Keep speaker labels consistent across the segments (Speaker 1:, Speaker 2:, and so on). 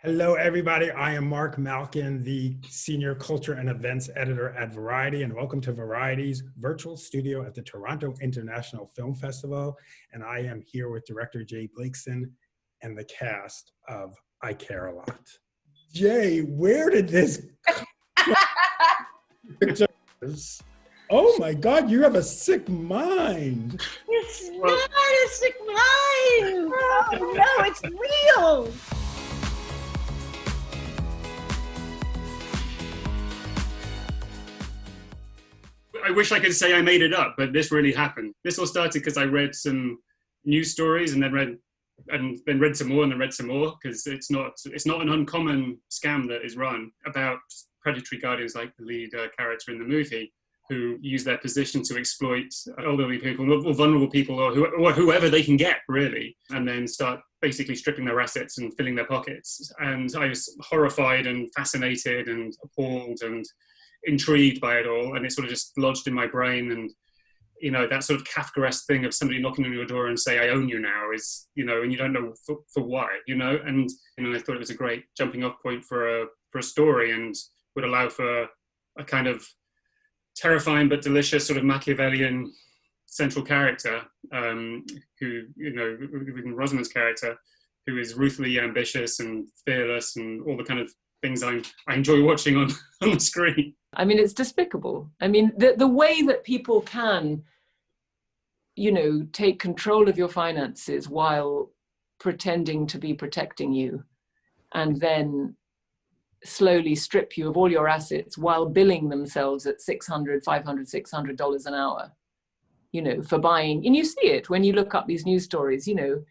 Speaker 1: Hello, everybody. I am Mark Malkin, the Senior Culture and Events Editor at Variety, and welcome to Variety's virtual studio at the Toronto International Film Festival. And I am here with director J Blakeson and the cast of I Care a Lot. Jay, where did this come from? Oh my God, you have a sick mind.
Speaker 2: It's not a sick mind. Oh no, it's real.
Speaker 3: I wish I could say I made it up, but this really happened. This all started because I read some news stories and then read some more and then read some more, because it's not an uncommon scam that is run about predatory guardians like the lead character in the movie, who use their position to exploit elderly people or vulnerable people or whoever they can get, really, and then start basically stripping their assets and filling their pockets. And I was horrified and fascinated and appalled and intrigued by it all, and it sort of just lodged in my brain. And you know, that sort of Kafkaesque thing of somebody knocking on your door and say, I own you now, is, you know, and you don't know for why, you know. And you know, I thought it was a great jumping off point for a story, and would allow for a kind of terrifying but delicious sort of Machiavellian central character, who, you know, Rosamund's character, who is ruthlessly ambitious and fearless and all the kind of things I enjoy watching on the screen.
Speaker 4: I mean, it's despicable. I mean, the way that people can, you know, take control of your finances while pretending to be protecting you, and then slowly strip you of all your assets while billing themselves at $600, $500, $600 an hour, you know, for buying. And you see it when you look up these news stories, you know,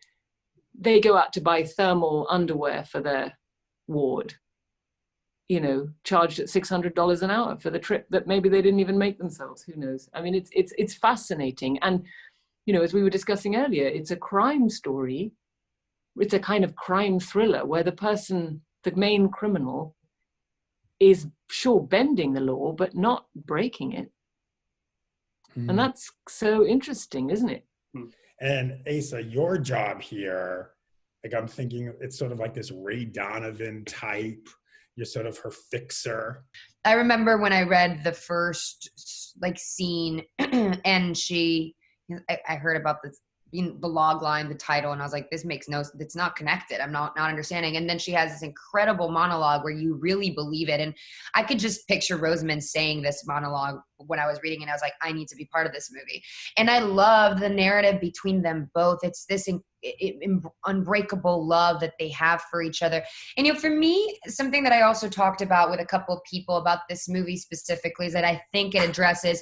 Speaker 4: they go out to buy thermal underwear for their ward, you know, charged at $600 an hour for the trip that maybe they didn't even make themselves. Who knows? I mean, it's fascinating. And, you know, as we were discussing earlier, it's a crime story. It's a kind of crime thriller where the main criminal, is sure bending the law, but not breaking it. And that's so interesting, isn't it?
Speaker 1: And Eiza, your job here, like I'm thinking it's sort of like this Ray Donovan type. You're sort of her fixer.
Speaker 2: I remember when I read the first like scene and I heard about this, the log line, the title, and I was like, this makes it's not connected. I'm not understanding. And then she has this incredible monologue where you really believe it. And I could just picture Rosamund saying this monologue when I was reading it. I was like, I need to be part of this movie. And I love the narrative between them both. It's this unbreakable love that they have for each other. And, you know, for me, something that I also talked about with a couple of people about this movie specifically is that I think it addresses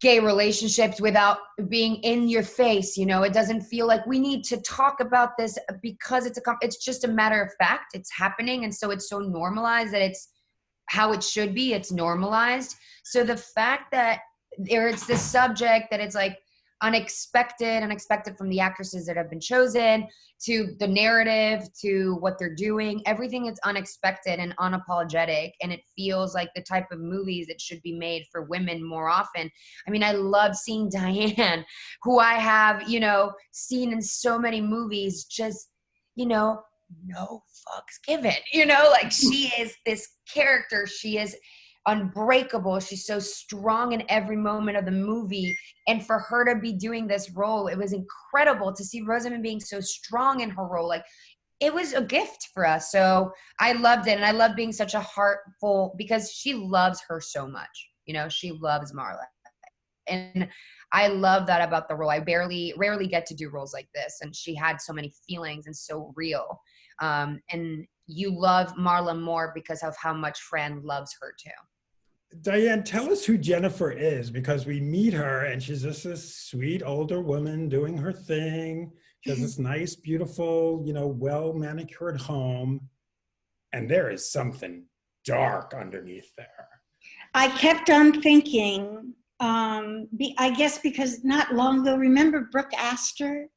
Speaker 2: gay relationships without being in your face. You know, it doesn't feel like we need to talk about this because it's just a matter of fact. It's happening. And so it's so normalized that it's how it should be. It's normalized. So the fact that it's this subject that it's like unexpected from the actresses that have been chosen, to the narrative, to what they're doing, everything is unexpected and unapologetic. And it feels like the type of movies that should be made for women more often. I mean, I love seeing Dianne, who I have, you know, seen in so many movies, just, you know, no fucks given, you know, like she is this character. She is unbreakable. She's so strong in every moment of the movie. And for her to be doing this role, it was incredible to see Rosamund being so strong in her role. Like, it was a gift for us. So I loved it. And I love being such a heartful, because she loves her so much. You know, she loves Marla. And I love that about the role. I rarely get to do roles like this. And she had so many feelings and so real. And you love Marla more because of how much Fran loves her too.
Speaker 1: Dianne, tell us who Jennifer is, because we meet her and she's just this sweet older woman doing her thing. She has this nice, beautiful, you know, well manicured home. And there is something dark underneath there.
Speaker 5: I kept on thinking, I guess because not long ago, remember Brooke Astor?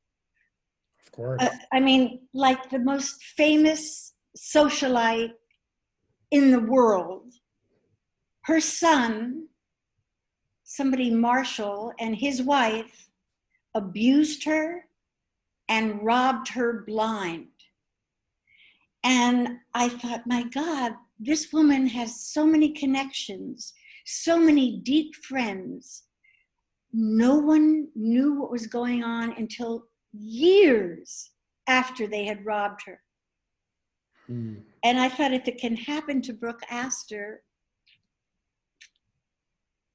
Speaker 1: Of course.
Speaker 5: I mean, like the most famous socialite in the world. Her son, somebody Marshall, and his wife abused her and robbed her blind. And I thought, my God, this woman has so many connections, so many deep friends. No one knew what was going on until years after they had robbed her. And I thought, if it can happen to Brooke Astor,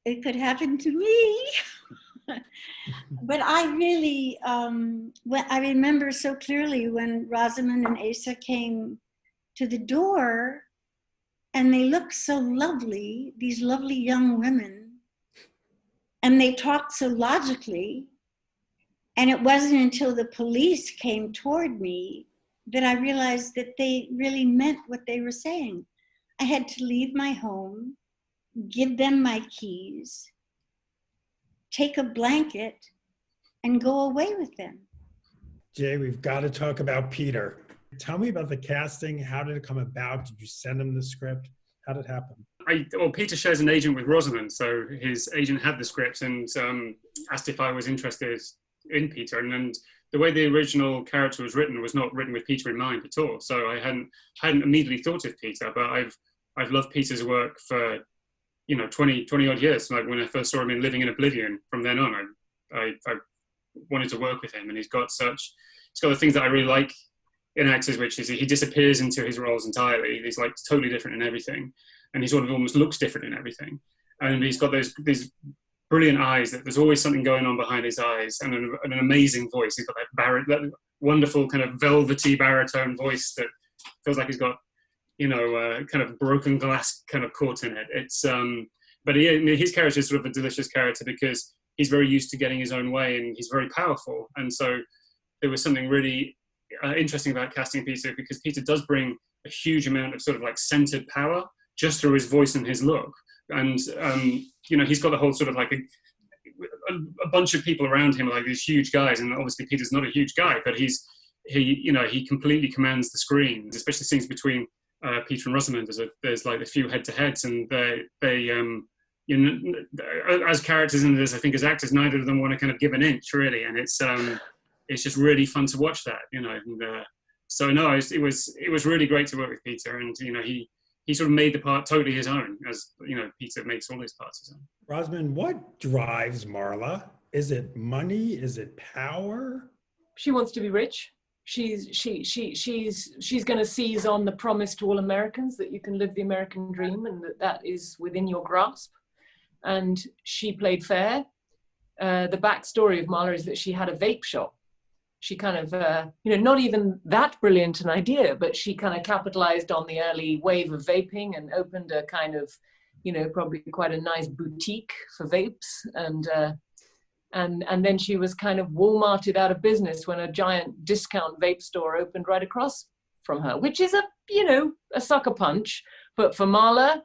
Speaker 5: it could happen to me. But I really, I remember so clearly when Rosamund and Eiza came to the door, and they looked so lovely, these lovely young women, and they talked so logically. And it wasn't until the police came toward me that I realized that they really meant what they were saying. I had to leave my home, give them my keys, take a blanket, and go away with them.
Speaker 1: Jay, we've got to talk about Peter. Tell me about the casting. How did it come about? Did you send him the script? How did it happen?
Speaker 3: Well, Peter shares an agent with Rosamund, so his agent had the script and asked if I was interested in Peter. And the way the original character was not written with Peter in mind at all. So I hadn't immediately thought of Peter, but I've loved Peter's work for 20 odd years. Like when I first saw him in Living in Oblivion, from then on, I wanted to work with him, and he's got the things that I really like in actors, which is he disappears into his roles entirely. He's like totally different in everything, and he sort of almost looks different in everything. And he's got these brilliant eyes. That there's always something going on behind his eyes, and an amazing voice. He's got that wonderful kind of velvety baritone voice that feels like he's got kind of broken glass kind of caught in it. It's but his character is sort of a delicious character because he's very used to getting his own way, and he's very powerful. And so there was something really interesting about casting Peter, because Peter does bring a huge amount of sort of like centered power just through his voice and his look. And he's got the whole sort of like a bunch of people around him, like these huge guys, and obviously Peter's not a huge guy, but he completely commands the screen, especially scenes between Peter and Rosamund. There's like a few head-to-heads, and they as characters and as I think as actors, neither of them want to kind of give an inch really, and it's just really fun to watch that, it was really great to work with Peter, and he sort of made the part totally his own, as Peter makes all his parts his own.
Speaker 1: Rosamund, what drives Marla? Is it money? Is it power?
Speaker 4: She wants to be rich. She's going to seize on the promise to all Americans that you can live the American dream, and that is within your grasp. And she played fair. The backstory of Marla is that she had a vape shop. She kind of, not even that brilliant an idea, but she kind of capitalized on the early wave of vaping and opened a kind of, probably quite a nice boutique for vapes. And then she was kind of Walmarted out of business when a giant discount vape store opened right across from her, which is a sucker punch. But for Marla,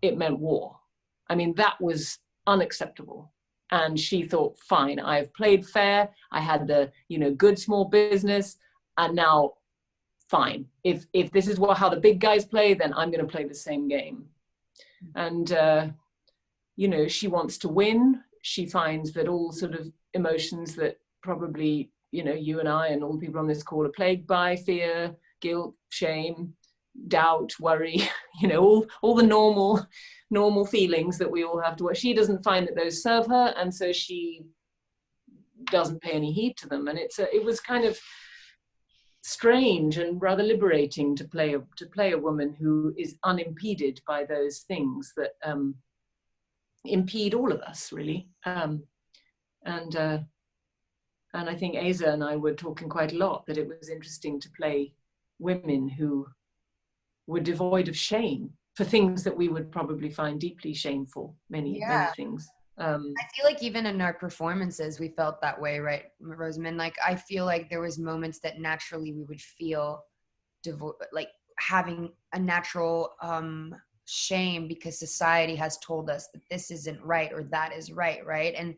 Speaker 4: it meant war. I mean, that was unacceptable. And she thought, fine, I've played fair. I had the, good small business. And now, fine. If this is how the big guys play, then I'm going to play the same game. And, she wants to win. She finds that all sort of emotions that probably, you and I and all the people on this call are plagued by: fear, guilt, shame, doubt, worry, all the normal feelings that we all have to work. She doesn't find that those serve her, and so she doesn't pay any heed to them. And it was kind of strange and rather liberating to play a woman who is unimpeded by those things that impede all of us, really. And I think Eiza and I were talking quite a lot that it was interesting to play women who were devoid of shame for things that we would probably find deeply shameful, many things. I
Speaker 2: feel like even in our performances, we felt that way, right, Rosamund? Like, I feel like there was moments that naturally we would feel like having a natural shame because society has told us that this isn't right or that is right, and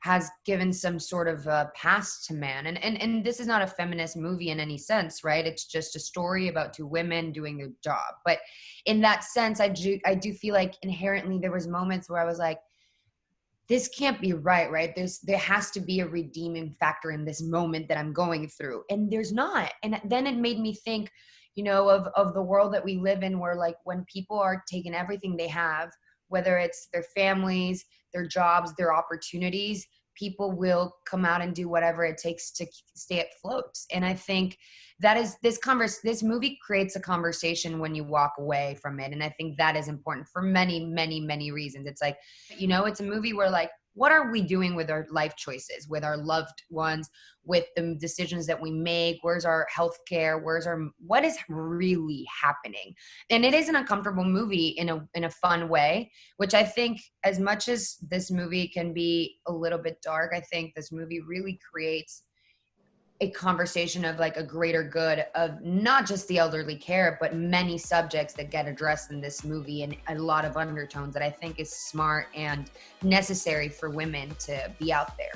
Speaker 2: has given some sort of pass to man. And this is not a feminist movie in any sense, right? It's just a story about two women doing their job. But in that sense, I do feel like inherently there was moments where I was like, this can't be right? There has to be a redeeming factor in this moment that I'm going through. And there's not. And then it made me think, you know, of the world that we live in, where like when people are taking everything they have, whether it's their families, their jobs, their opportunities, people will come out and do whatever it takes to stay afloat. And I think that is this movie creates a conversation when you walk away from it. And I think that is important for many, many, many reasons. It's like, you know, it's a movie where like, what are we doing with our life choices, with our loved ones, with the decisions that we make? Where's our healthcare? What is really happening? And it is an uncomfortable movie in a fun way, which I think, as much as this movie can be a little bit dark, I think this movie really creates a conversation of like a greater good of not just the elderly care, but many subjects that get addressed in this movie, and a lot of undertones that I think is smart and necessary for women to be out there.